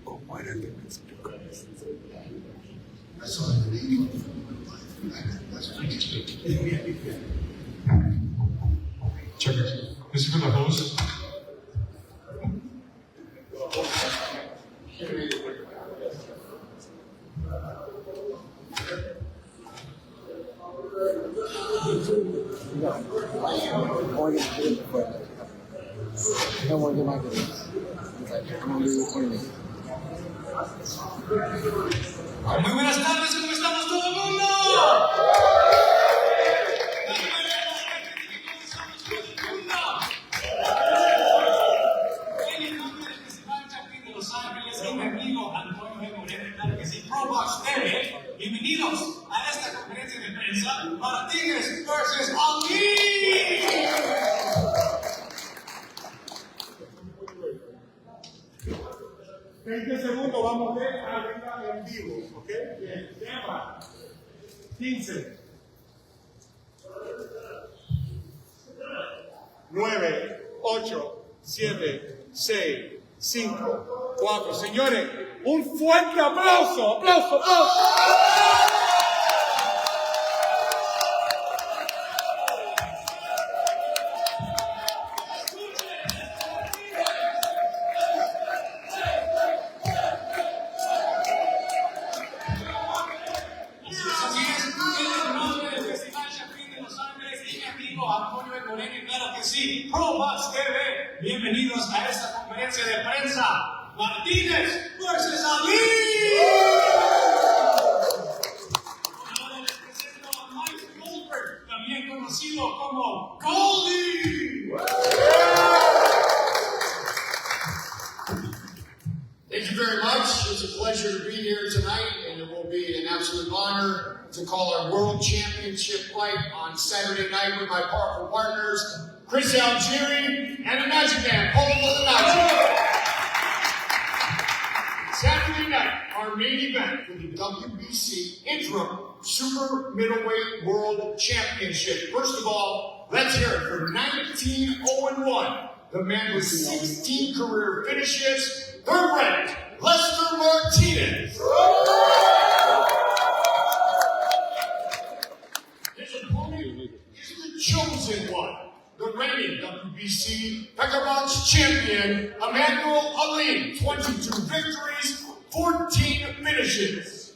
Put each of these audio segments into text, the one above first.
¿Cómo era que me explicó esto? Check it. This is for the host. Muy buenas tardes, ¿cómo estamos todo el mundo? En el nombre del Festival Chapín de Los Ángeles y mi amigo Antonio de Moreno, claro que sí, ProBox TV, bienvenidos a esta conferencia de prensa, Martinez versus Ali. 20 segundos, vamos a ver arriba en vivo, ¿ok? El tema, 15, 9, 8, 7, 6, 5, 4. Señores, un fuerte aplauso, aplauso, aplauso. ProBox TV, bienvenidos a esta conferencia de prensa, Martinez versus Ali. Ahora les presento a Mike Goldberg, también conocido como Goldie. Thank you very much. It's a pleasure to be here tonight, and it will be an absolute honor to call our World Championship fight on Saturday night with my powerful partners, Chris Algieri and the Magic Man, Paul Boxeador. Saturday night, our main event for the WBC Interim Super Middleweight World Championship. First of all, let's hear it for 19-0-1, the man with 16 career finishes, third ranked, Lester Martínez. His opponent is the chosen one, the reigning WBC Peckerbox champion, Emmanuel Ali, 22 victories, 14 finishes.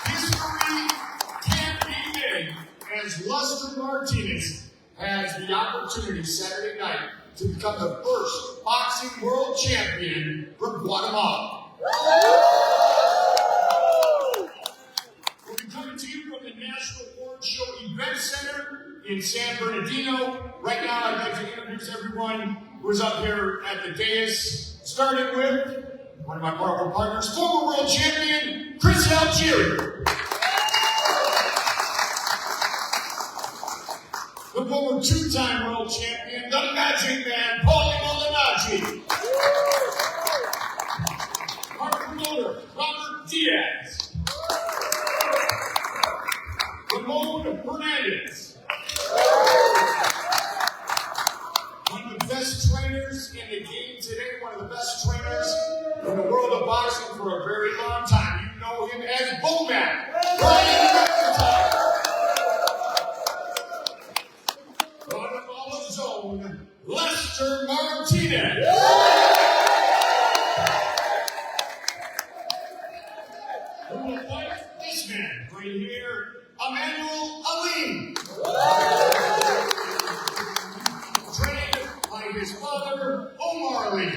History can be made as Lester Martínez has the opportunity Saturday night to become the first boxing world champion for Guatemala. We'll be coming to you from the National Award Show Event Center in San Bernardino. Right now, I'd like to introduce everyone who's up here at the dais, starting with one of my powerful partners, former world champion, Chris Algieri. The former two-time world champion, the Magic Man, Paul Boxeador. Our promoter, Robert Diaz. Ramon Hernandez. One of the best trainers in the game today, one of the best trainers in the world of boxing for a very long time. You know him as Bowman, Brian McIntyre. Lester Martínez. Who will fight this man right here, Emmanuel Ali. Trained by his father, Omar Ali.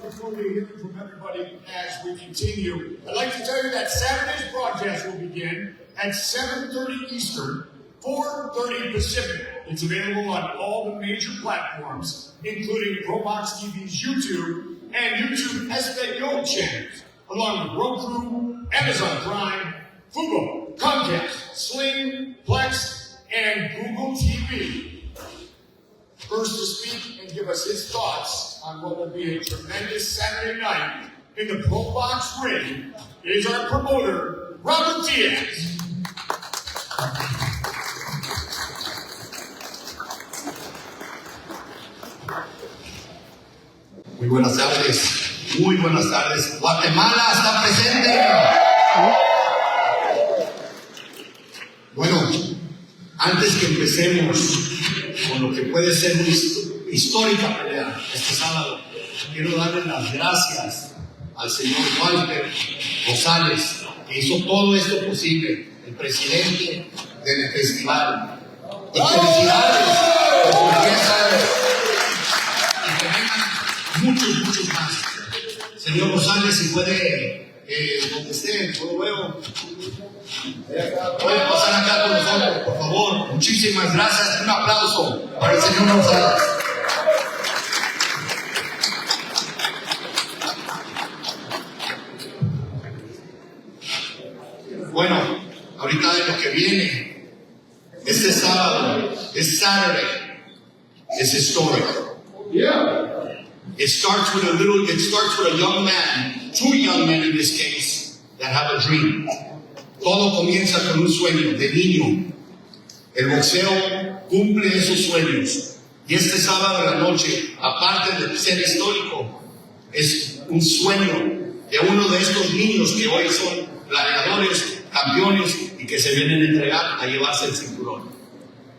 Before we hear from everybody as we continue, I'd like to tell you that Saturday's broadcast will begin at 7:30 Eastern, 4:30 Pacific. It's available on all the major platforms, including ProBox TV's YouTube and YouTube Espanol channels. along with Roku, Amazon Prime, Fubo, Comcast, Sling, Plex, and Google TV. First to speak and give us his thoughts on what will be a tremendous Saturday night in the Pro Box ring is our promoter, Robert Diaz. Muy buenas tardes, muy buenas tardes. Guatemala está presente. Bueno, antes que empecemos con lo que puede ser una histórica pelea este sábado, quiero darle las gracias al señor Walter González, que hizo todo esto posible, el presidente del festival. Y felicidades, porque ya sabes, y que vengan muchos más. Señor González, si puede, donde esté, todo luego. Puede pasar acá con nosotros, por favor. Muchísimas gracias. Un aplauso para el señor González. Bueno, ahorita de lo que viene, este sábado, es Saturday, es histórico. It starts with a young man, two young men in this case, that have a dream. Todo comienza con un sueño de niño. El boxeo cumple esos sueños. Y este sábado en la noche, aparte de ser histórico, es un sueño de uno de estos niños que hoy son gladiadores, campeones y que se vienen a entregar a llevarse el cinturón.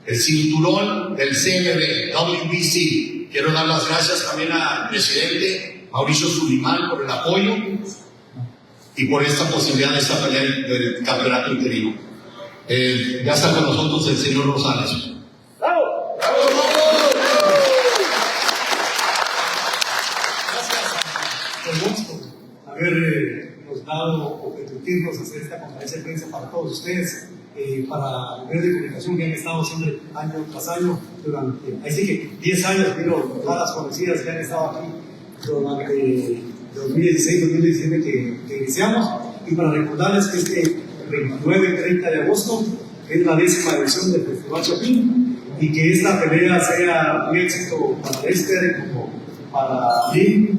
El cinturón del CLB, WBC. Quiero dar las gracias también al presidente Mauricio Sulimán por el apoyo y por esta posibilidad de esta pelea del campeonato interino. Ya está con nosotros el señor Rosales. Habernos dado o permitirnos hacer esta conferencia de prensa para todos ustedes, para los medios de comunicación que han estado siempre año tras año durante, así que 10 años, vino todas las conocidas que han estado aquí durante 2016-2017 que iniciamos, y para recordarles que este 29 y 30 de agosto es la 10ª edición del Festival Chapín, y que esta pelea sea un éxito para Lester como para mí,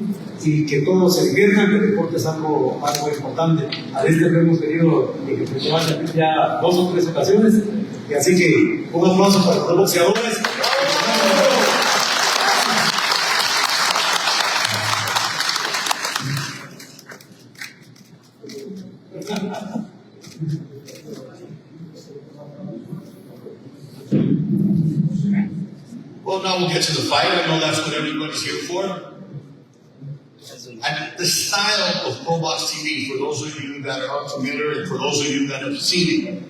y que todos se diviertan, que el deporte es algo importante. A Lester lo hemos tenido en el Festival Chapín ya 2 o 3 ocasiones, y así que un aplauso para los boxeadores. Well, now we'll get to the fight. I know that's what everybody's here for. And the style of Pro Box TV, for those of you that are unfamiliar and for those of you that have seen it,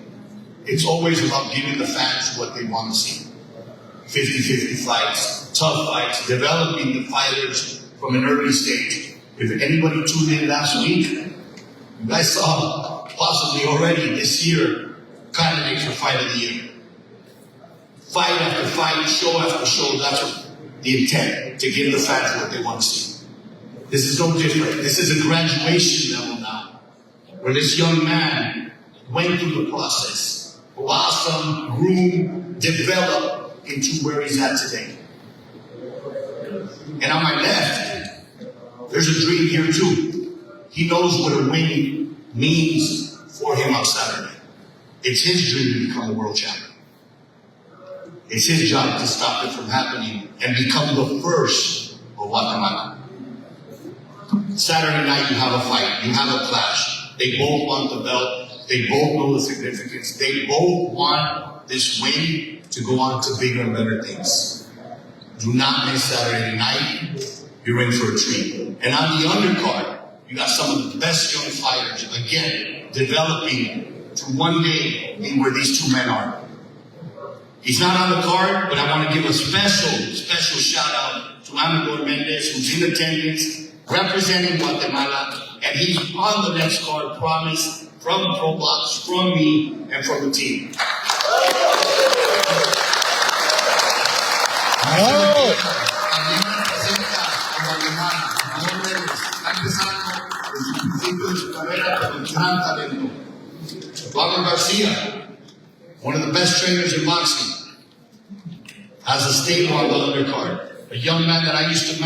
it's always about giving the fans what they want to see. 50-50 fights, tough fights, developing the fighters from an early stage. If anybody tuned in last week, you guys saw possibly already this year candidates for Fight of the Year. Fight after fight, show after show, that's what the intent, to give the fans what they want to see. This is no different. This is a graduation level now, where this young man went through the process, blossomed, grew, developed into where he's at today. And on my left, there's a dream here too. He knows what a win means for him on Saturday. It's his dream to become a world champion. It's his job to stop it from happening and become the first of Guatemala. Saturday night, you have a fight, you have a clash. They both want the belt. They both know the significance. They both want this win to go on to bigger and better things. Do not miss Saturday night. You're in for a treat. And on the undercard, you got some of the best young fighters, again, developing to one day be where these two men are. He's not on the card, but I want to give a special shout out to Amador Mendez, who's in attendance, representing Guatemala, and he's on the next card, promise, from Pro Box, from me, and from the team. carrera, pero un gran talento. Robert Garcia, one of the best trainers in boxing, has a stable on the undercard. A young man that I used to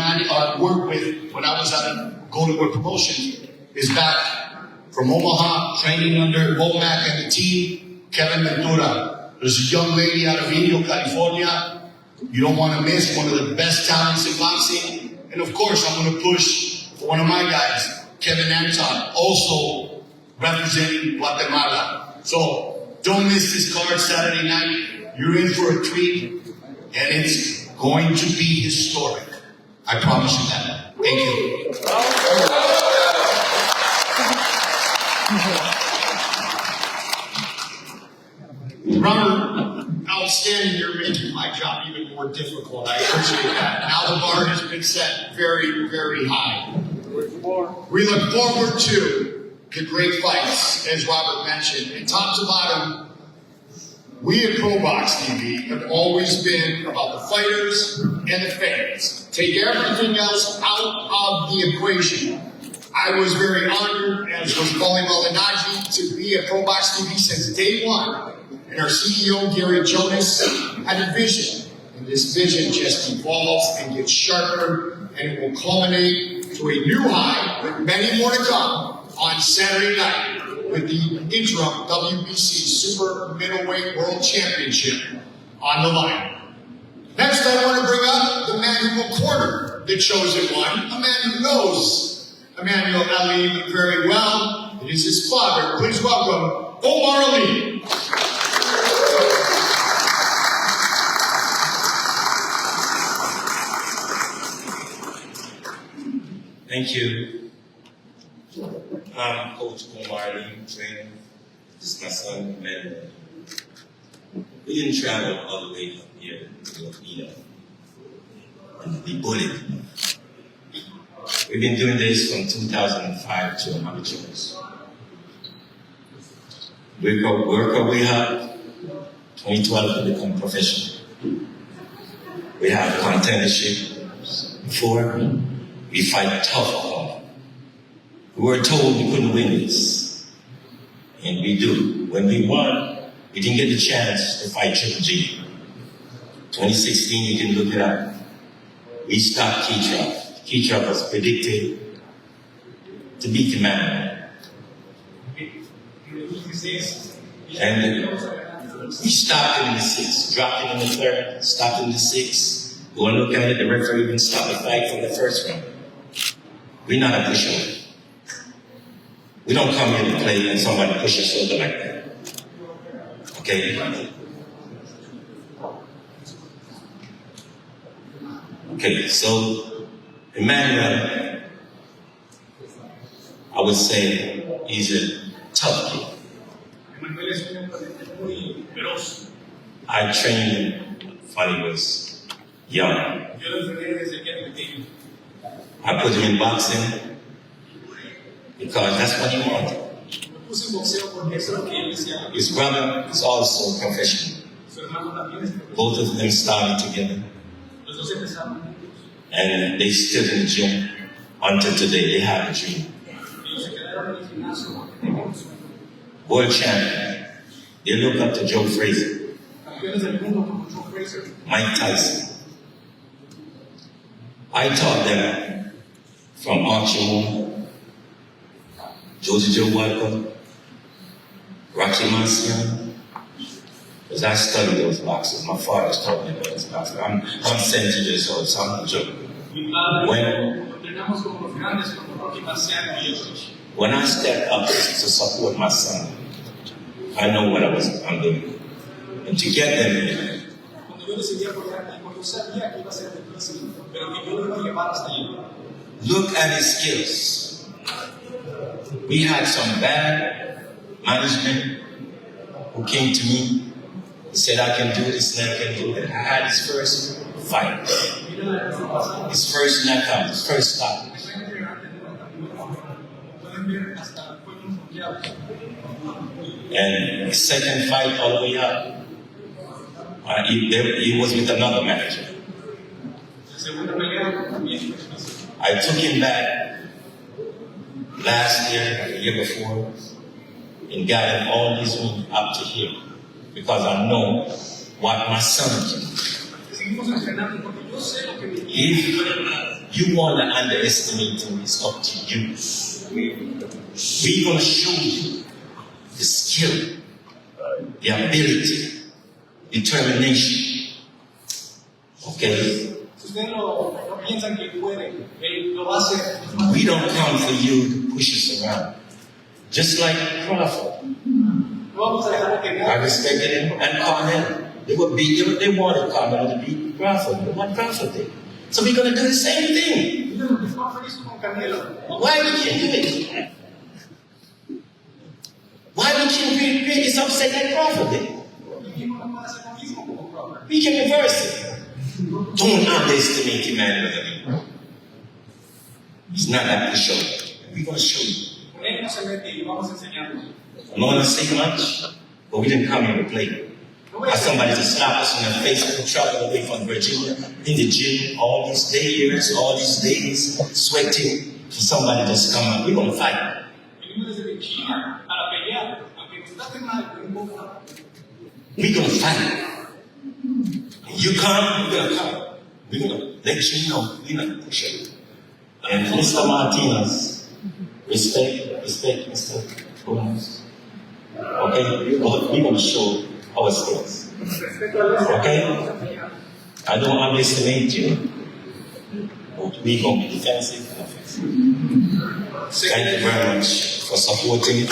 work with when I was at Golden Boy Promotions is back from Omaha, training under Womack and the team, Kevin Ventura. There's a young lady out of Indio, California. You don't want to miss one of the best talents in boxing. And of course, I'm going to push for one of my guys, Kevin Anton, also representing Guatemala. So don't miss this card Saturday night. You're in for a treat, and it's going to be historic. I promise you that. Thank you. Robert, outstanding. You're making my job even more difficult. I appreciate that. Now the bar has been set very, very high. We look forward to the great fights, as Robert mentioned. And top to bottom, we at ProBox TV have always been about the fighters and the fans. Take everything else out of the equation. I was very honored, as was Paulie Maldonado, to be at ProBox TV since day one. And our CEO, Gary Jonas, had a vision. And this vision just evolves and gets sharper, and it will culminate to a new high with many more to come on Saturday night with the interim WBC Super Middleweight World Championship on the line. Next, I want to bring up the man who will corner the chosen one, a man who knows Emmanuel Ali very well. It is his father. Please welcome Omar Ali. Thank you. I'm Coach Omar Ali, trainer. This is my son, Emmanuel. We didn't travel all the way up here to Lopino and be bullied. We've been doing this from 2005 to amateurs. Work our way up, 2012 to become professional. We have contendership before. We fight tough. We were told we couldn't win this, and we do. When we won, we didn't get the chance to fight Triple G. 2016, you can look it up. We stopped Keytrop. Keytrop was predicted to beat the man. And we stopped him in the sixth, dropped him in the third, stopped him in the sixth. Go and look at it, the referee even stopped the fight from the first round. We're not a pushover. We don't come here to play and somebody push us over like that. Okay? Okay, so Emmanuel, I would say he's a tough kid. I trained him when he was young. I put him in boxing because that's what he wanted. His brother is also a professional. Both of them started together. And they still in the gym until today. They have a dream. World champion. They look up to Joe Frazier. Mike Tyson. I taught them from Archie Moore, Josie Joe Walker, Rocky Marciano, because I studied those boxers. My father's taught me those boxers. I'm 70 years old, so I'm not joking. When I stepped up to support my son, I know what I'm doing. And to get them here, look at his skills. We had some bad management who came to me and said, I can do this and I can do it. I had his first fight, his first knockout, his first stop. And his second fight all the way up, he was with another manager. I took him back last year, the year before, in guiding all these women up to here, because I know what my son can do. If you want to underestimate him, it's up to you. We're going to show you the skill, the ability, determination. Okay? We don't come for you to push us around. Just like Crawford. I respected him and Cornell. They would beat him, they wanted Cornell to beat Crawford. But what Crawford did. So we're going to do the same thing. Why we can't do it? Why we can't create this upset like Crawford did? We can reverse it. Don't underestimate Emmanuel. It's not that we show you. We're going to show you. I'm not going to say much, but we didn't come here to play. As somebody to slap us in the face and travel away from Virginia, in the gym, all these days, sweating, for somebody to just come out. We're going to fight. We're going to fight. You come, we're going to come. We're going to let you know we're not pushing. And Mr. Martinez, respect, Mr. Gomez. Okay? We're going to show our skills. Okay? I don't underestimate you. But we're going to be defensive and offensive. Thank you very much for supporting it.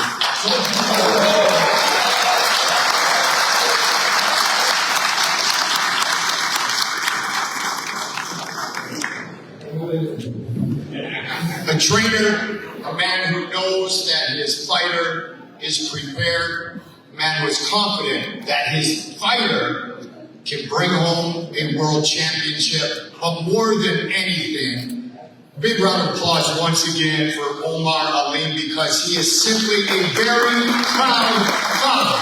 A trainer, a man who knows that his fighter is prepared, a man who is confident that his fighter can bring home a world championship. But more than anything, big round of applause once again for Omar Aleem, because he is simply a very proud father.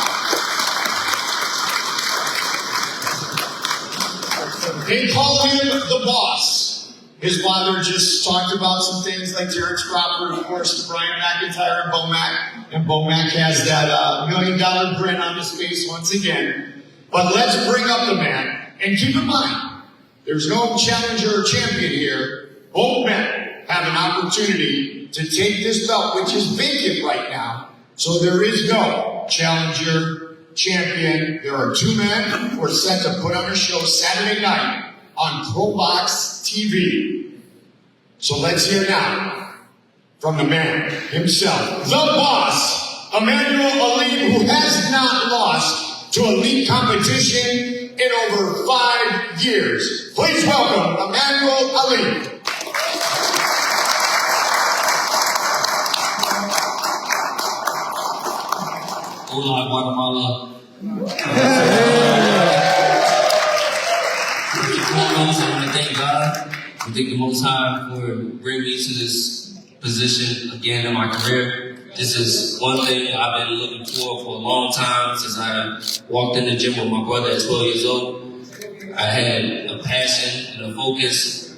They call him the boss. His father just talked about some things like Terrence Crawford, of course, to Brian McIntyre and Bomac. And Bomac has that $1 million grin on his face once again. But let's bring up the man. And keep in mind, there's no challenger or champion here. Both men have an opportunity to take this belt, which is vacant right now. So there is no challenger, champion. There are two men who are set to put on a show Saturday night on ProBox TV. So let's hear now from the man himself, the boss, Emmanuel Aleem, who has not lost to elite competition in over 5 years. Please welcome Emmanuel Aleem. Hola, Guatemala. I want to thank God, and thank the Most High for bringing me to this position again in my career. This is one thing I've been looking for a long time, since I walked in the gym with my brother at 12 years old. I had a passion and a focus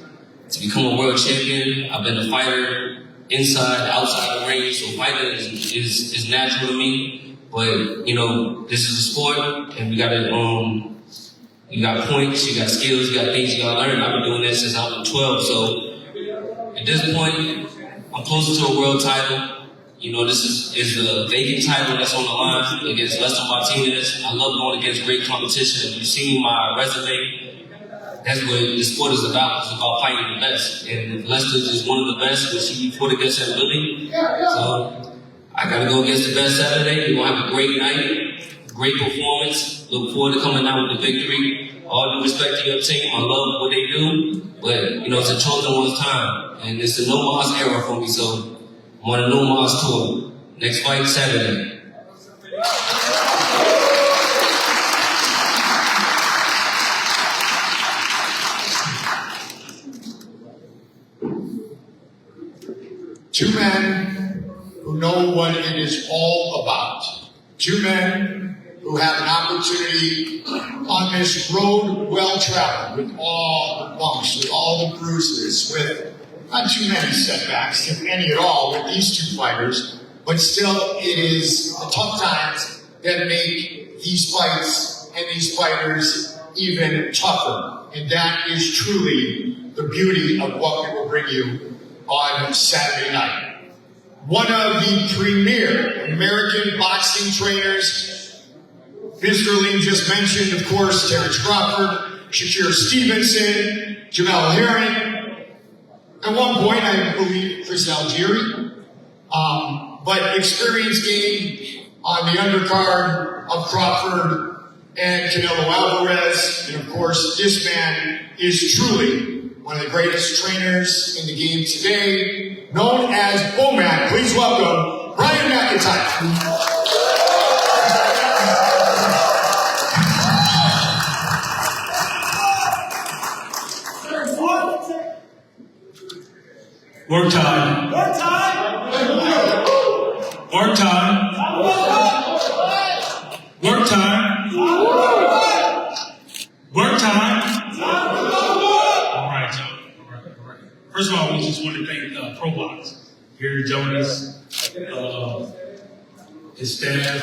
to become a world champion. I've been a fighter inside, outside the ring, so fighting is natural to me. But, you know, this is a sport, and we gotta, you got points, you got skills, you got things you gotta learn. I've been doing this since I was 12, so at this point, I'm closer to a world title. You know, this is a vacant title that's on the line against Lester Martínez. I love going against great competition. If you've seen my resume, that's what the sport is about. It's about fighting the best. And if Lester is one of the best, which he fought against him, Billy. So I gotta go against the best Saturday. We're gonna have a great night, great performance. Look forward to coming out with the victory. All due respect to your team, I love what they do, but you know, it's a chosen one's time. And it's a no Mars era for me, so I'm on a no Mars tour. Next fight Saturday. Two men who know what it is all about. Two men who have an opportunity on this road well traveled, with all the bumps, with all the bruises, with not too many setbacks, if any at all, with these two fighters, but still it is the tough times that make these fights and these fighters even tougher. And that is truly the beauty of what we will bring you on Saturday night. One of the premier American boxing trainers, Mr. Lee just mentioned, of course, Terrence Crawford, Shakir Stevenson, Jamel Herring, at one point, I believe, Chris Algieri, but experience gained on the undercard of Crawford and Canelo Alvarez, and of course, this man is truly one of the greatest trainers in the game today, known as BOMAC. Please welcome Brian McIntyre. Work time. Work time. Work time. Work time. Work time. All right. First of all, we just want to thank ProBox, Gary Jonas, his staff,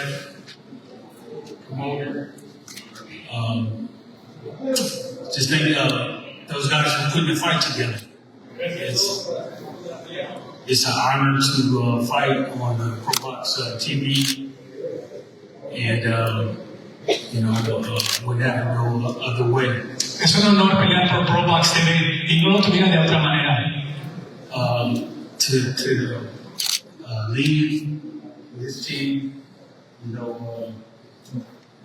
promoter. Just thank those guys for putting the fight together. It's an honor to fight on ProBox TV, and would have no other way. Es un honor pelear por ProBox TV y no lo tuviera de otra manera. To lead this team,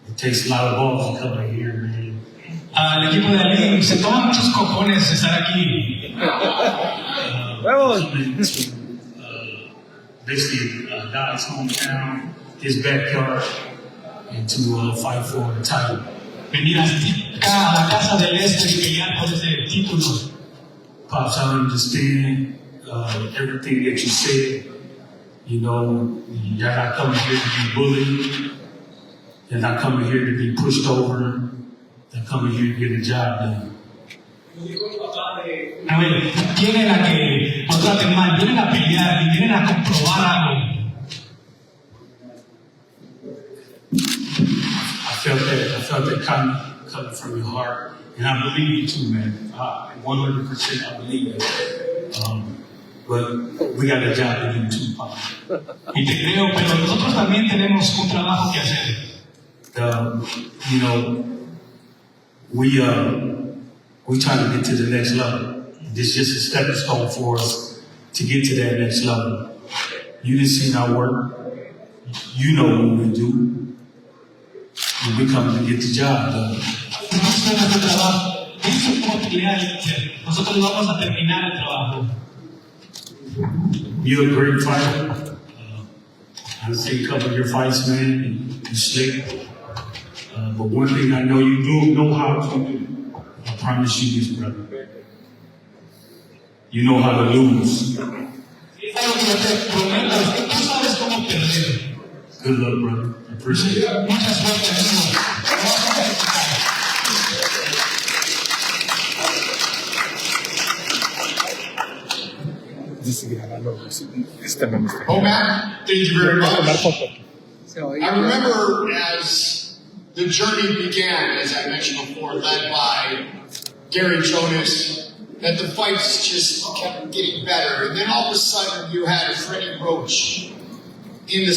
it takes a lot of balls to come in here, man. El equipo de Ali se toma muchos cojones estar aquí. Basically, God's hometown, his backyard, and to fight for the title. Venir a la casa del Este y pelear por ese título. Pops, I understand everything that you said. You're not coming here to be bullied. You're not coming here to be pushed over. They're coming here to get a job done. A ver, vienen a que nos traten mal, vienen a pelear y vienen a comprobar algo. I felt that coming from your heart, and I believe you too, man. 100% I believe it. But we got a job to do too, Papa. Y te creo, pero nosotros también tenemos un trabajo que hacer. We trying to get to the next level. This is just a stepping stone for us to get to that next level. You didn't see our work. You know what we do. And we come to get the job done. You're a great fighter. I've seen a couple of your fights, man. You slick. But one thing I know you do know how to do. I promise you this, brother. You know how to lose. Good luck, brother. I appreciate it. Oh, Matt, thank you very much. I remember as the journey began, as I mentioned before, led by Gary Jonas, that the fights just kept getting better. And then all of a sudden you had Freddie Roach in the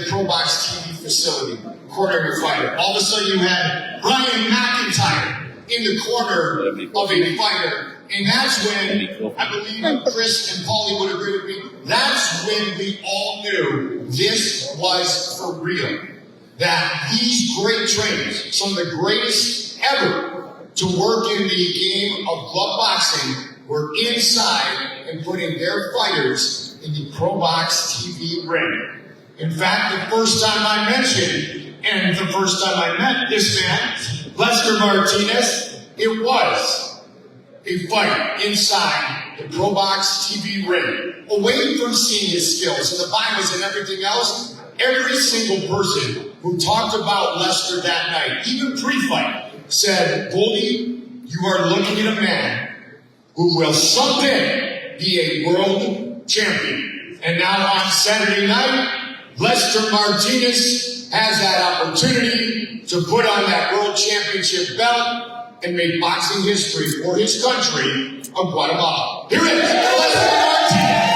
ProBox TV facility, cornering your fighter. All of a sudden you had Brian McIntyre in the corner of a fighter. And that's when, I believe Chris and Paulie would agree with me, that's when we all knew this was for real. That these great trainers, some of the greatest ever to work in the game of glove boxing, were inside and putting their fighters in the ProBox TV ring. In fact, the first time I mentioned, and the first time I met this man, Lester Martínez, it was a fight inside the ProBox TV ring. Away from seeing his skills and the bios and everything else, every single person who talked about Lester that night, even pre-fight, said, Goldie, you are looking at a man who will someday be a world champion. And now on Saturday night, Lester Martínez has that opportunity to put on that world championship belt and make boxing history for his country of Guatemala. Here is Lester Martínez.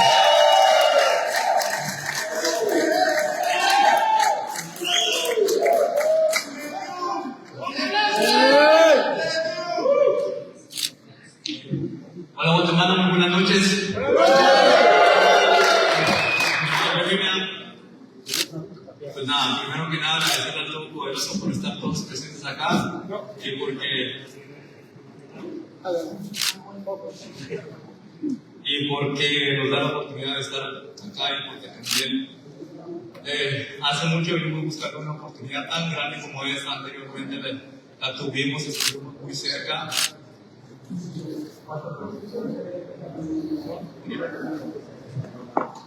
Hola Guatemala, muy buenas noches. Pues nada, primero que nada agradecer al Todopoderoso por estar todos presentes acá y porque nos da la oportunidad de estar acá y porque también hace mucho venimos buscando una oportunidad tan grande como esta. Anteriormente la tuvimos, estuvimos muy cerca.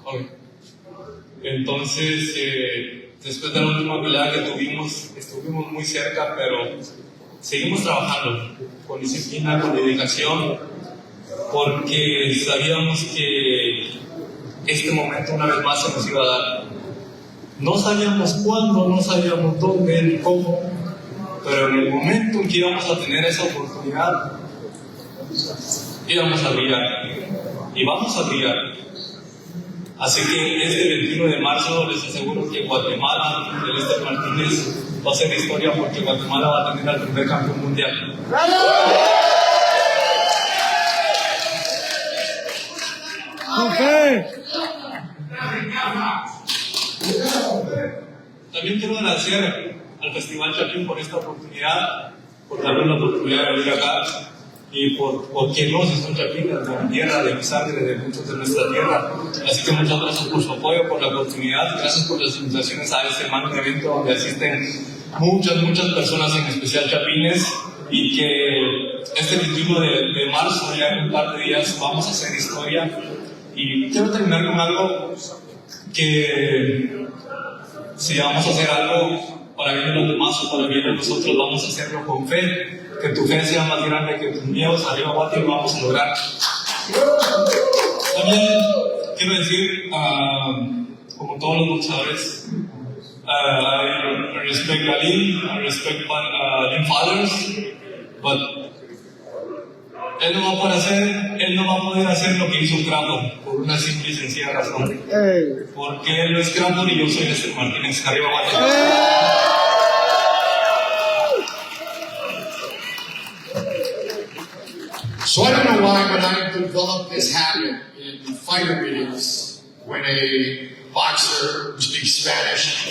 Okay. Entonces, después de la última pelea que tuvimos, estuvimos muy cerca, pero seguimos trabajando con disciplina, con dedicación, porque sabíamos que este momento una vez más se nos iba a dar. No sabíamos cuándo, no sabíamos dónde ni cómo, pero en el momento en que íbamos a tener esa oportunidad, íbamos a brillar y vamos a brillar. Así que este 21 de marzo les aseguro que Guatemala de Lester Martínez va a ser historia, porque Guatemala va a tener al primer campeón mundial. También quiero agradecer al Festival Chapín por esta oportunidad, por darnos la oportunidad de venir acá y porque no si son chapines de mi tierra, de mi sangre, de muchos de nuestra tierra. Así que muchas gracias por su apoyo, por la oportunidad, gracias por las invitaciones a este magno evento donde asisten muchas personas, en especial chapines, y que este 21 de marzo, ya en un par de días, vamos a hacer historia. Y quiero terminar con algo que si vamos a hacer algo para bien de los demás o para bien de nosotros, vamos a hacerlo con fe. Que tu fe sea más grande que tus miedos. Arriba, Guate, lo vamos a lograr. También quiero decir, como todos los boxeadores, I respect Galil, I respect Lin Fathers, but él no va a poder hacer lo que hizo Crawford, por una simple y sencilla razón. Porque él no es Crawford y yo soy Lester Martínez. Arriba, Guate. So I don't know why, but I developed this habit in fighter meetings when a boxer who speaks Spanish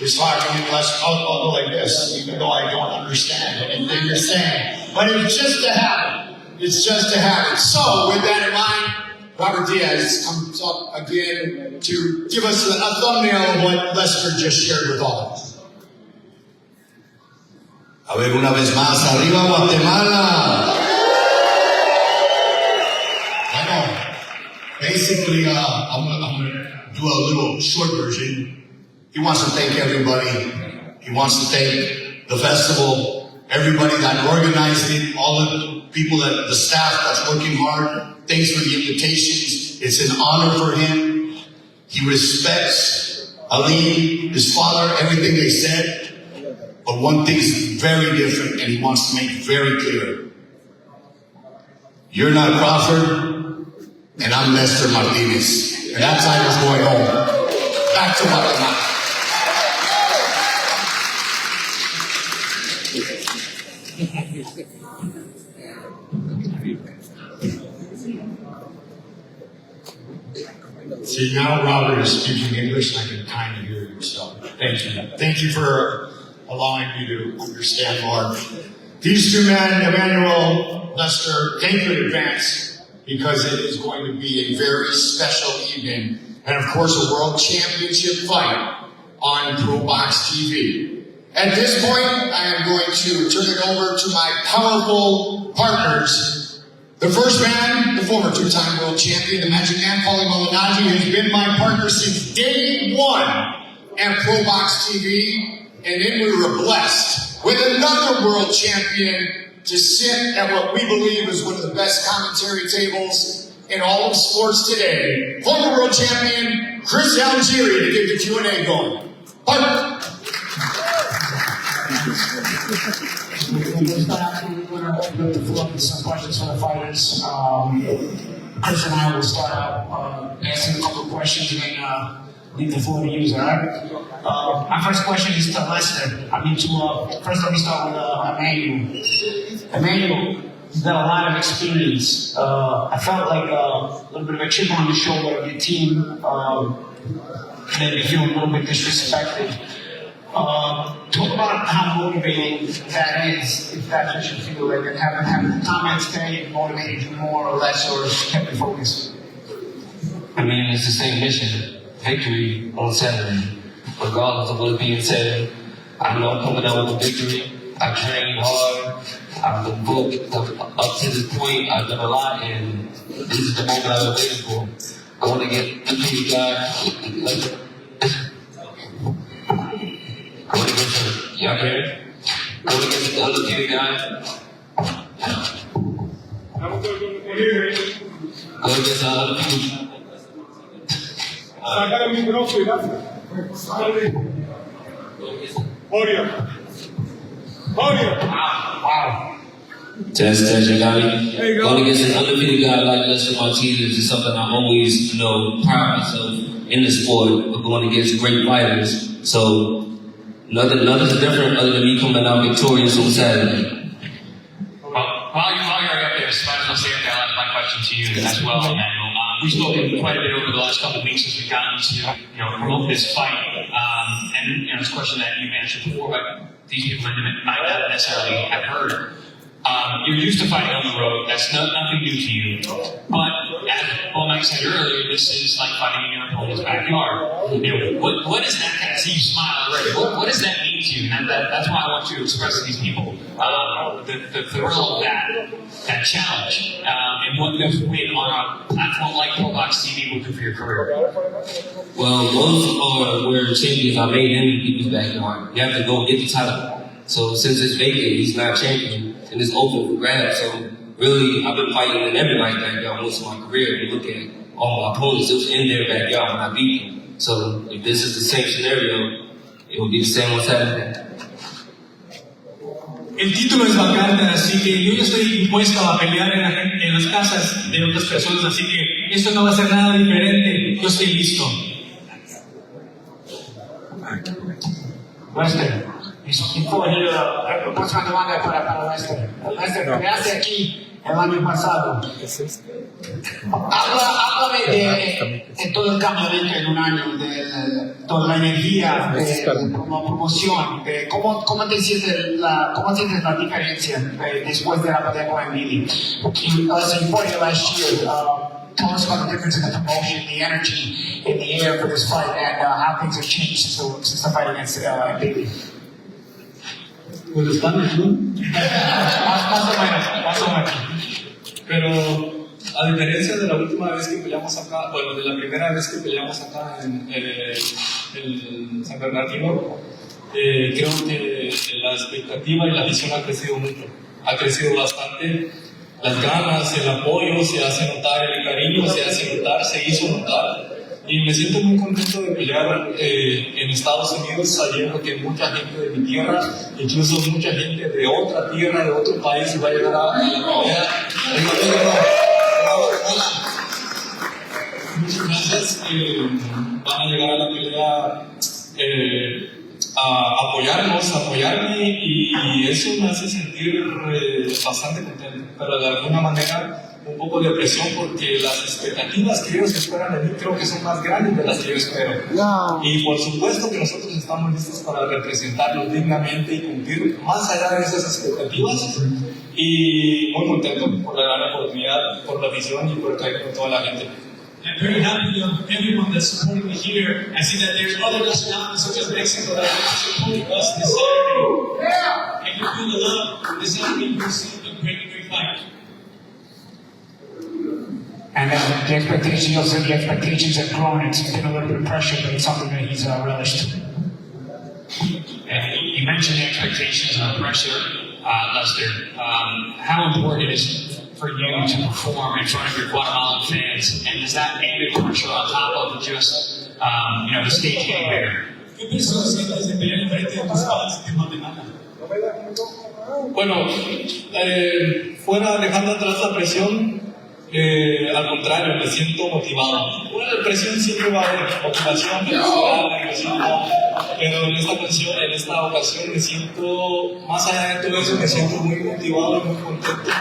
is talking in less, I'll go like this, even though I don't understand anything you're saying. But it's just a habit. It's just a habit. So with that in mind, Robert Diaz comes up again to give us a thumbnail of what Lester just shared with all of us. A ver, una vez más, arriba Guatemala. Basically, I'm gonna do a little short version. He wants to thank everybody. He wants to thank the festival, everybody that organized it, all of the people the staff that's working hard. Thanks for the invitations. It's an honor for him. He respects Ali, his father, everything they said. But one thing is very different, and he wants to make very clear. You're not Crawford. And I'm Lester Martínez. And that time is going home. Back to Guatemala. See, now Robert is speaking English and I can kind of hear you. So thank you. Thank you for allowing me to understand more. These two men, Emmanuel, Lester, thank you in advance, because it is going to be a very special evening. And of course, a world championship fight on ProBox TV. At this point, I am going to turn it over to my powerful partners. The first man, the former two-time world champion, the Magic Man, Paulie Malignaggi, has been my partner since day one at ProBox TV. And then we were blessed with another world champion to sit at what we believe is one of the best commentary tables in all of sports today, former world champion Chris Algieri, to get the Q&A going. Parker. We'll start out, we're going to open up the floor with some questions for the fighters. Chris and I will start out answering a couple of questions and then leave the floor to you, all right? My first question is to Lester. First let me start with Emmanuel. Emmanuel, you've got a lot of experience. I felt like a little bit of a chip on the shoulder of your team. Made me feel a little bit disrespected. Talk about how motivating that is, if that's what you feel like, and having the comments today motivated you more or less, or kept you focused? I mean, it's the same mission. Victory on Saturday. Regardless of what's being said, I know I'm coming out with a victory. I trained hard. I've been booked up to this point. I've done a lot, and this is the moment I've been waiting for. I want to get the big guy. I want to get some, y'all hear it? I want to get the undefeated guy. I want to get some undefeated. Saca el micrófono y dale. Wow. Test, you got me. Going against an undefeated guy like Lester Martínez is something I always, pride myself in the sport, but going against great fighters. So, nothing's different other than me coming out victorious on Saturday. While you're up there, so I'll say that I'll ask my question to you as well, Emmanuel. We've spoken quite a bit over the last couple of weeks since we've gotten to promote this fight. And it's a question that you've answered before, but these people might not necessarily have heard. You're used to fighting on the road. That's nothing new to you. But as Mike said earlier, this is like fighting in your opponent's backyard. What does that kind of see you smile already? What does that mean to you? And that's why I want you to express to these people the thrill of that challenge and what this win on a platform like Probox TV will do for your career. Well, those are where champions are made in people's backyard. You have to go get the title. So since it's vacant, he's not champion. And it's open for grabs. So really, I've been fighting in everybody's backyard most of my career. If you look at all my opponents, it was in their backyard when I beat them. So if this is the same scenario, it will be the same on Saturday. El título es vacante, así que yo no estoy dispuesto a pelear en las casas de otras personas, así que esto no va a ser nada diferente. Yo estoy listo. Lester. Próxima demanda para Lester. Lester, peleaste aquí el año pasado. Háblame de todo el cambio en un año, de toda la energía, de promoción, de cómo te sientes la diferencia después de la pelea con Emily. Lester, you fought here last year. Tell us about the difference in the promotion, the energy in the air for this fight, and how things have changed since the fight against Emily. Pues están más o menos. Pero a diferencia de la última vez que peleamos acá, de la primera vez que peleamos acá en San Bernardino, creo que la expectativa y la visión ha crecido mucho. Ha crecido bastante. Las ganas, el apoyo, se hace notar, el cariño se hace notar, se hizo notar. Y me siento muy contento de pelear en Estados Unidos, sabiendo que mucha gente de mi tierra, incluso mucha gente de otra tierra, de otro país, va a llegar a la pelea. Muchas gracias. Van a llegar a la pelea a apoyarme, y eso me hace sentir bastante contento, pero de alguna manera un poco de presión, porque las expectativas que ellos esperan de mí creo que son más grandes de las que yo espero. Y por supuesto que nosotros estamos listos para representarlos dignamente y cumplir más allá de esas expectativas, y muy contento por la gran oportunidad, por la visión y por estar con toda la gente. I'm very happy of everyone that's supporting me here. I see that there's other nationalities such as Mexico that are supporting us this Saturday. And you feel the love. This Saturday you'll see a great fight. And the expectations have grown. It's been a little bit of pressure, but it's something that he's relished. And you mentioned the expectations and the pressure, Lester. How important is it for you to perform in front of your Guatemalan fans? And does that added pressure on top of just, the stage getting bigger? ¿Qué presión sientes de pelear enfrente de tus fans en Guatemala? Bueno, fuera dejando atrás la presión, al contrario, me siento motivado. Una presión siempre va a haber, motivación, felicidad, agresión, pero en esta ocasión me siento, más allá de todo eso, me siento muy motivado y muy contento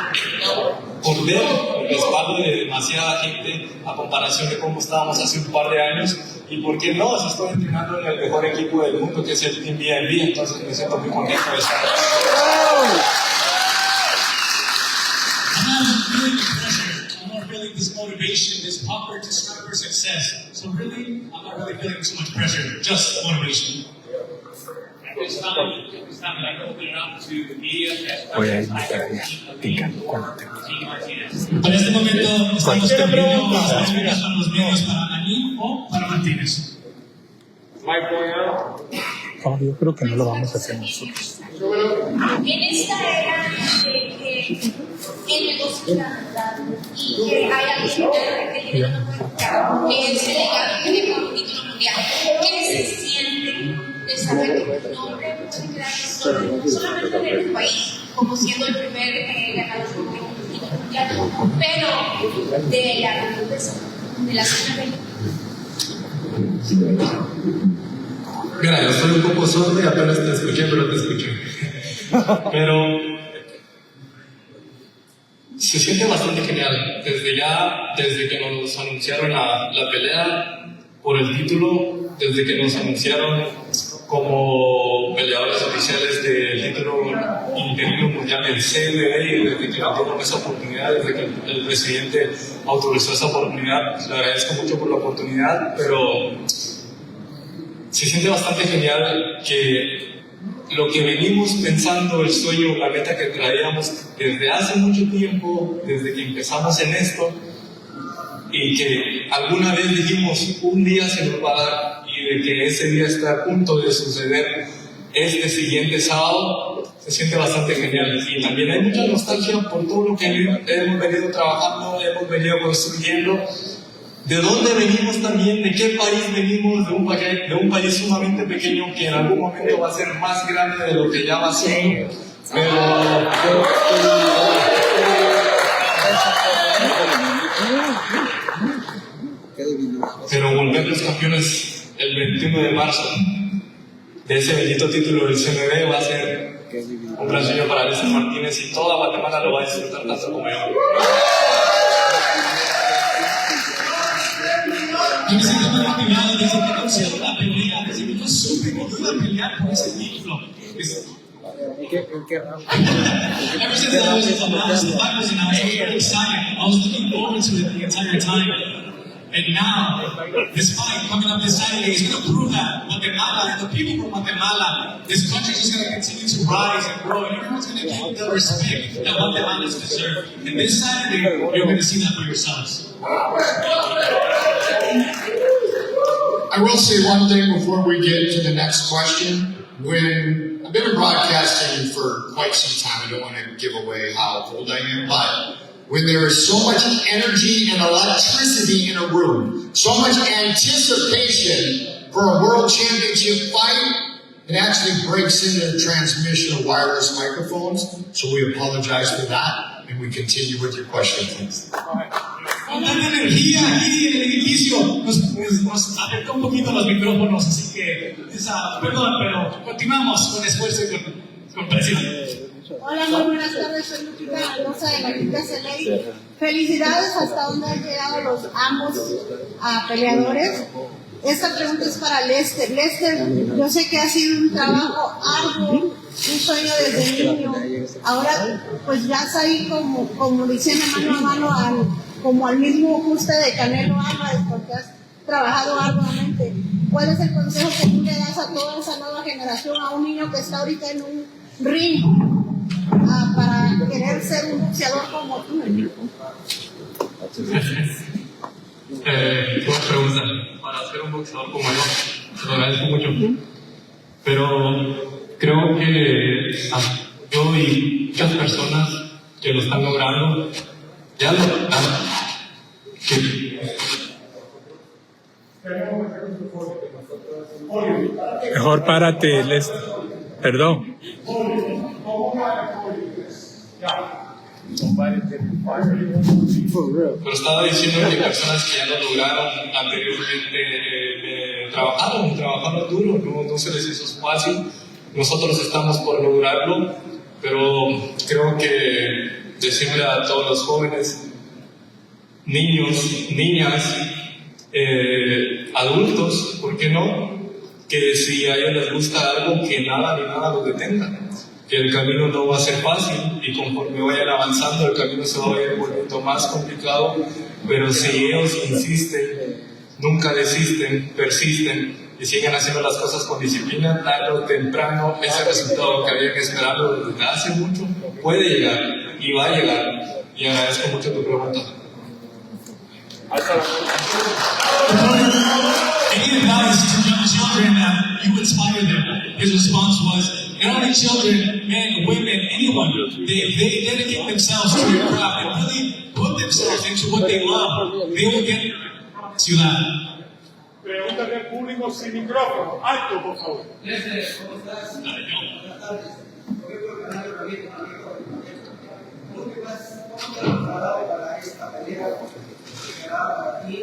por ver el respaldo de demasiada gente a comparación de cómo estábamos hace un par de años. Y por qué no, si estoy entrenando en el mejor equipo del mundo, que es el Inmigrante, entonces me siento muy contento de estar aquí. I'm not feeling this motivation, this hunger to strive for success. So really, I'm not really feeling too much pressure, just motivation. At this time, I'd like to open it up to the media. Voy a invitar cuando te Martinez. Para este momento estamos terminando las preguntas para los medios para Ali o para Martinez. yo creo que no lo vamos a hacer nosotros. En esta era de que el negocio es la verdad y que hay algo que tiene una cuenta, que es el legado que tiene un título mundial, ¿qué se siente de saber que tu nombre puede quedar no solamente en el país, como siendo el primer ganador de un título mundial, pero de la grandeza de la zona? Mira, yo soy un poco sordo y apenas te escuché, pero te escuché. Pero se siente bastante genial. Desde que nos anunciaron la pelea por el título, desde que nos anunciaron como peleadores oficiales del título interino mundial del celebró, y desde que nos dieron esa oportunidad, desde que el presidente autorizó esa oportunidad, le agradezco mucho por la oportunidad, pero se siente bastante genial que lo que venimos pensando, el sueño, la meta que traíamos desde hace mucho tiempo, desde que empezamos en esto, y que alguna vez dijimos un día se nos va a dar, y de que ese día está a punto de suceder este siguiente sábado, se siente bastante genial. Y también hay mucha nostalgia por todo lo que hemos venido trabajando, hemos venido construyendo. ¿De dónde venimos también? ¿De qué país venimos? De un país sumamente pequeño que en algún momento va a ser más grande de lo que ya va a ser. Pero volver los campeones el 21 de marzo de ese bendito título del CMB va a ser un gran sueño para Lester Martínez, y toda Guatemala lo va a disfrutar tanto como yo. Yo me siento muy motivado desde que anunciaron la pelea, desde que yo supe que iba a pelear por ese título. Ever since I was announced the fight was announced, I was very excited. I was looking forward to it the entire time. And now, this fight coming up this Saturday is going to prove that Guatemala and the people from Guatemala, this country is just going to continue to rise and grow, and everyone's going to give the respect that Guatemalans deserve. And this Saturday, you're going to see that for yourselves. I will say one thing before we get to the next question. When I've been in broadcasting for quite some time, I don't want to give away how old I am, but when there is so much energy and electricity in a room, so much anticipation for a world championship fight, it actually breaks into the transmission of wireless microphones. So we apologize for that, and we continue with your question, please. Con tanta energía aquí en el edificio, nos afectó un poquito los micrófonos, así que, perdón, pero continuamos con esfuerzo y con presión. Hola, muy buenas tardes, soy Lupita Mendoza de Martinez. Felicidades hasta donde han llegado ambos peleadores. Esta pregunta es para Lester. Lester, yo sé que ha sido un trabajo arduo, un sueño desde niño. Ahora, pues ya está ahí como diciendo mano a mano como al mismo ajuste de Canelo Álvarez, porque has trabajado arduamente. ¿Cuál es el consejo que tú le das a toda esa nueva generación, a un niño que está ahorita en un ring para querer ser un boxeador como tú? Buena pregunta. Para ser un boxeador como yo, te lo agradezco mucho. Pero creo que yo y muchas personas que lo están logrando Ya no. Mejor párate, Lester. Perdón. Pero estaba diciendo que personas que ya lo lograron anteriormente trabajaron duro, no se les hizo fácil. Nosotros estamos por lograrlo, pero creo que decirle a todos los jóvenes, niños, niñas, adultos, ¿por qué no? Que si a ellos les gusta algo, que nada ni nada los detenga. Que el camino no va a ser fácil y conforme vayan avanzando el camino se va a ir volviendo más complicado, pero si ellos insisten, nunca desisten, persisten y siguen haciendo las cosas con disciplina, tarde o temprano ese resultado que habían esperado desde hace mucho puede llegar y va a llegar. Y agradezco mucho tu pregunta. Any advice to young children that you inspire them? His response was, not only children, men, women, anyone, they dedicate themselves to your craft and really put themselves into what they love. They will get ciudad. Pregúntale al público sin micrófono. Alto, por favor. ¿Cómo estás? Buenas tardes. ¿Cómo te has preparado para esta pelea? ¿Esperaba para ti?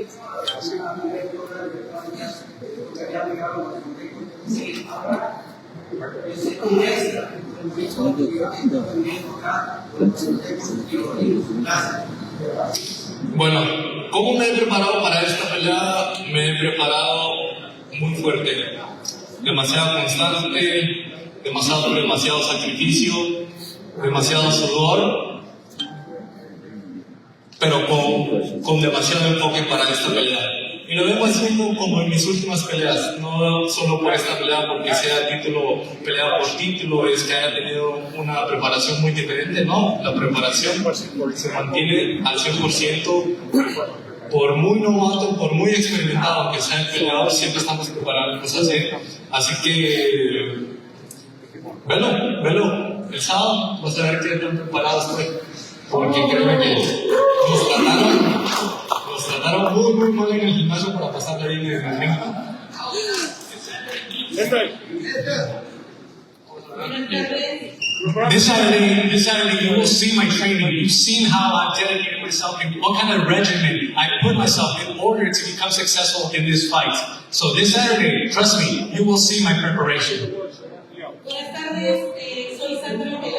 ¿Una mujer que había llegado a Guatemaltecos? Sí, ahora. Un extra. Bueno, ¿cómo me he preparado para esta pelea? Me he preparado muy fuerte, demasiado constante, demasiado sacrificio, demasiado sudor, pero con demasiado enfoque para esta pelea. Y lo vengo haciendo como en mis últimas peleas, no solo por esta pelea porque sea pelea por título, es que haya tenido una preparación muy diferente, no, la preparación se mantiene al 100%, por muy novato, por muy experimentado que sea el peleador, siempre estamos preparándonos así que, velo, el sábado vas a ver qué tan preparado estoy, porque créeme que nos trataron muy mal en el gimnasio para pasar la línea de ring. This Saturday, you will see my training. You've seen how I've dedicated myself and what kind of regimen I put myself in order to become successful in this fight. So this Saturday, trust me, you will see my preparation. Buenas tardes, soy Sandra de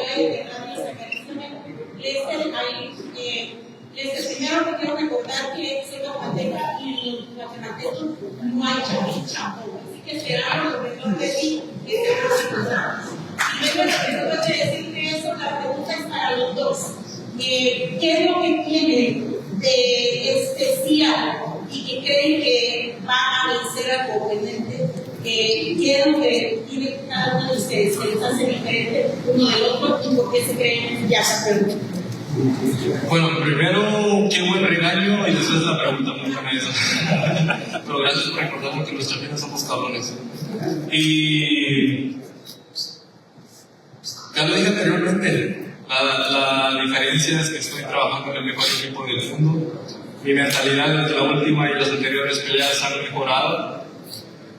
Lester, primero te quiero recordar que soy guatemalteca y guatemaltecos no hay champú. Así que esperamos lo mejor de ti este próximo sábado. Y después de decirte eso, la pregunta es para los dos. ¿Qué es lo que tiene de especial y que creen que va a vencer al oponente? ¿Qué es lo que tiene cada uno de ustedes que les hace diferente uno del otro y por qué se creen ya esa pregunta? Bueno, primero, qué buen regaño y después la pregunta muy buena esa. Pero gracias por recordarme que los champions somos cabrones. Y ya lo dije anteriormente, la diferencia es que estoy trabajando en el mejor equipo del mundo. Mi mentalidad desde la última y las anteriores peleas han mejorado.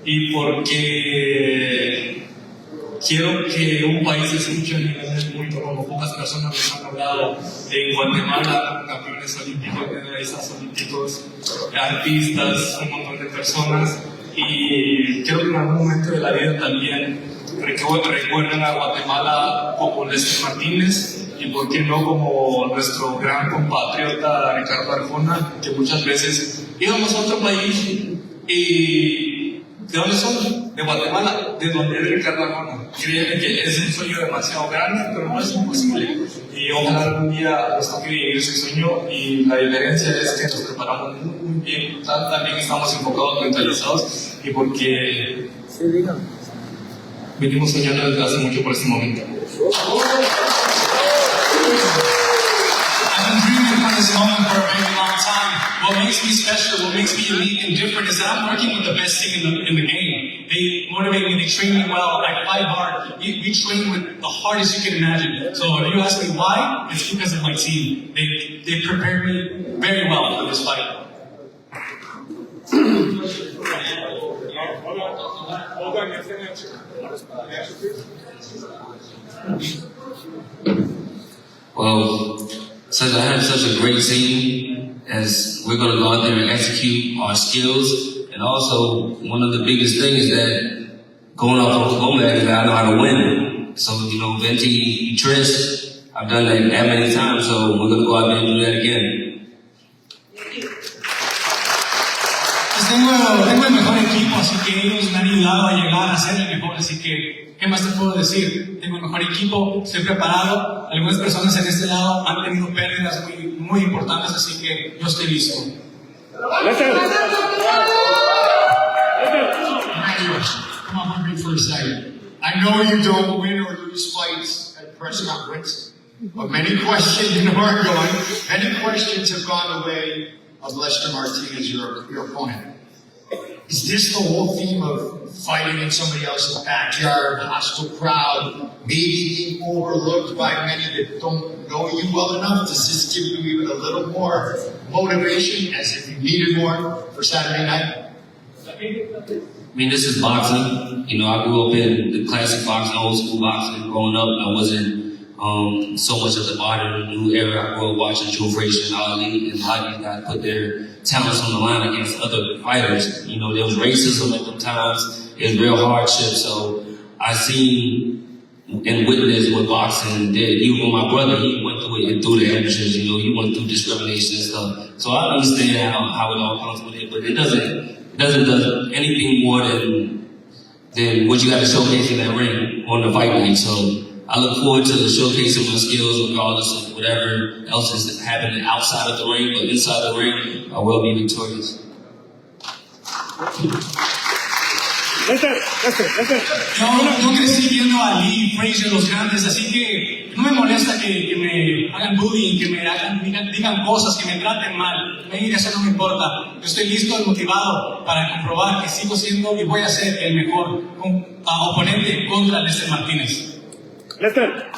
Y porque quiero que un país se escuche a nivel del mundo, como pocas personas nos han hablado en Guatemala, campeones olímpicos, medallistas olímpicos, artistas, un montón de personas. Y quiero que en algún momento de la vida también recuerden a Guatemala como Lester Martínez y por qué no como nuestro gran compatriota Ricardo Arjona, que muchas veces íbamos a otro país y ¿de dónde son? De Guatemala, de donde es Ricardo Arjona. Créeme que es un sueño demasiado grande, pero no es imposible. Y ojalá algún día nos toque vivir ese sueño. Y la diferencia es que nos preparamos muy bien. También estamos enfocados, mentalizados. Y porque venimos soñando desde hace mucho por este momento. I've been dreaming for this moment for a very long time. What makes me special, what makes me unique and different is that I'm working with the best team in the game. They motivate me, they train me well, I fight hard. We train with the hardest you can imagine. So if you ask me why, it's because of my team. they prepared me very well for this fight. Well, since I have such a great team, as we're going to go out there and execute our skills, and also one of the biggest things that going off of Gomez is that I know how to win. So, you know, 23, I've done that many times, so we're going to go out there and do that again. Pues tengo el mejor equipo, así que ellos me han ayudado a llegar a ser el mejor, así que, ¿qué más te puedo decir? Tengo el mejor equipo, estoy preparado. Algunas personas en este lado han tenido pérdidas muy importantes, así que yo estoy listo. Come on, break for a second. I know you don't win or lose fights at press conference, but many questions, you know where I'm going, many questions have gone the way of Lester Martínez, your opponent. Is this the whole theme of fighting in somebody else's backyard, hostile crowd, maybe being overlooked by many that don't know you well enough? Does this give you even a little more motivation, as if you needed more for Saturday night? I mean, this is boxing. You know, I grew up in the classic boxing, old school boxing. Growing up, I wasn't so much of the modern new era. I grew up watching Joe Frazier and Ali, and a lot of these guys put their talents on the line against other fighters. You know, there was racism at the times. It was real hardship. So I seen and witnessed what boxing did. Even my brother, he went through it and through the amateurs. You know, he went through discrimination and stuff. So I understand how it all comes with it, but it doesn't do anything more than what you got to showcase in that ring on the fight night. So I look forward to showcasing my skills regardless of whatever else is happening outside of the ring, but inside the ring, I will be victorious. Yo crecí viendo a Ali, Frazier, los grandes, así que no me molesta que me hagan bullying, que me digan cosas, que me traten mal. A mí eso no me importa. Yo estoy listo y motivado para comprobar que sigo siendo y voy a ser el mejor oponente contra Lester Martínez. Lester.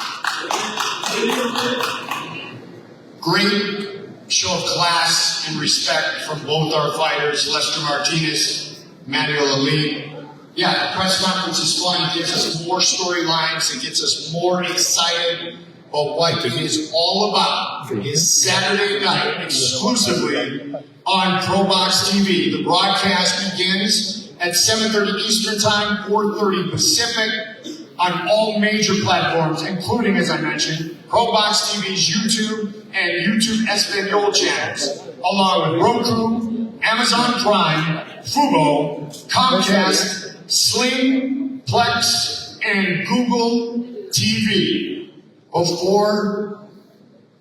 Great show of class and respect from both our fighters, Lester Martínez, Manuel Ali. Yeah, the press conference is fun. It gives us more storylines. It gets us more excited about what it is all about. Is Saturday night exclusively on ProBox TV. The broadcast begins at 7:30 Eastern Time, 4:30 Pacific, on all major platforms, including, as I mentioned, ProBox TV's YouTube and YouTube Espanol channels, along with Roku, Amazon Prime, Fubo, Comcast, Sling, Plex, and Google TV. Before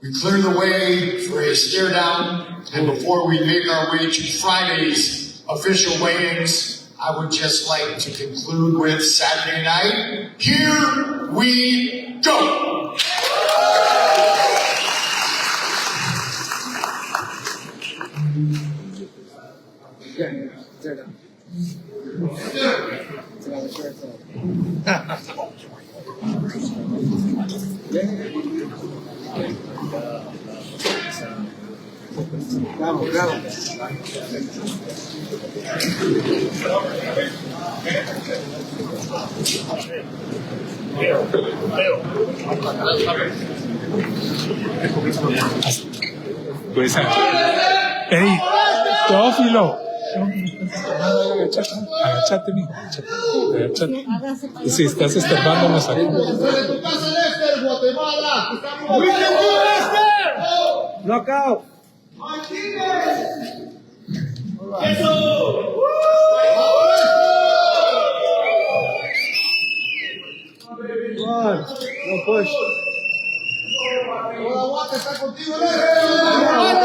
we clear the way for a stare down, and before we make our way to Friday's official weigh-ins, I would just like to conclude with Saturday night. Here we go! Bravo, bravo. Pues, hey, Teófilo. Agachate, mijo. Agachate. Si estás estorbándonos aquí. ¡Tu casa, Lester, Guatemala! ¡We can do Lester! Knockout. Martinez! ¡Eso! No push. ¡Aguanta, está contigo, Lester!